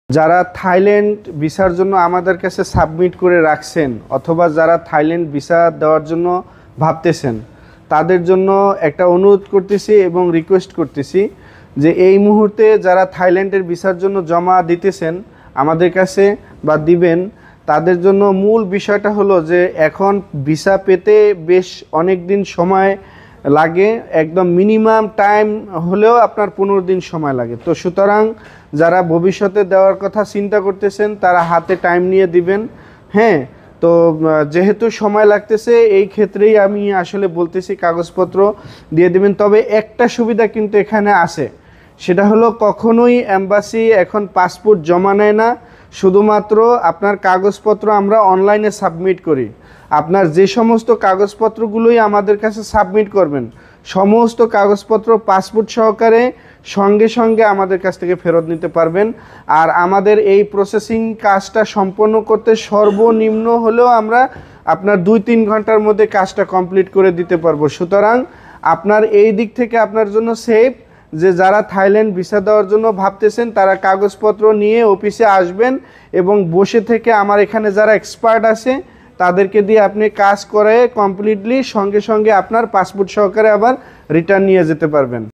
যারা থাইল্যান্ড ভিসার জন্য আমাদের কাছে সাবমিট করে রাখছেন অথবা যারা থাইল্যান্ড ভিসা দেওয়ার জন্য ভাবতেছেন তাদের জন্য একটা অনুরোধ করতেছি এবং রিকোয়েস্ট করতেছি যে এই মুহূর্তে যারা থাইল্যান্ডের ভিসার জন্য জমা দিতেছেন আমাদের কাছে বা দিবেন, তাদের জন্য মূল বিষয়টা হলো যে এখন ভিসা পেতে বেশ অনেক দিন সময় লাগে, একদম মিনিমাম টাইম হলেও আপনার 15 দিন সময় লাগে। তো সুতরাং যারা ভবিষ্যতে দেওয়ার কথা চিন্তা করতেছেন তারা হাতে টাইম নিয়ে দিবেন। হ্যাঁ, তো যেহেতু সময় লাগতেছে এই ক্ষেত্রেই আমি আসলে বলতেছি কাগজপত্র দিয়ে দিবেন। তবে একটা সুবিধা কিন্তু এখানে আছে, সেটা হলো কখনোই এম্বাসি এখন পাসপোর্ট জমা নেয় না, শুধুমাত্র আপনার কাগজপত্র আমরা অনলাইনে সাবমিট করি। আপনার যে সমস্ত কাগজপত্রগুলোই আমাদের কাছে সাবমিট করবেন সমস্ত কাগজপত্র পাসপোর্ট সহকারে সঙ্গে সঙ্গে আমাদের কাছ থেকে ফেরত নিতে পারবেন। আর আমাদের এই প্রসেসিং কাজটা সম্পন্ন করতে সর্বনিম্ন হলেও আমরা আপনার 2-3 ঘন্টার মধ্যে কাজটা কমপ্লিট করে দিতে পারবো। সুতরাং আপনার এই দিক থেকে আপনার জন্য সেফ যে যারা থাইল্যান্ড ভিসা দেওয়ার জন্য ভাবতেছেন তারা কাগজপত্র নিয়ে অফিসে আসবেন এবং বসে থেকে আমার এখানে যারা এক্সপার্ট আছে তাদেরকে দিয়ে আপনি কাজ করে কমপ্লিটলি সঙ্গে সঙ্গে আপনার পাসপোর্ট সহকারে আবার রিটার্ন নিয়ে যেতে পারবেন।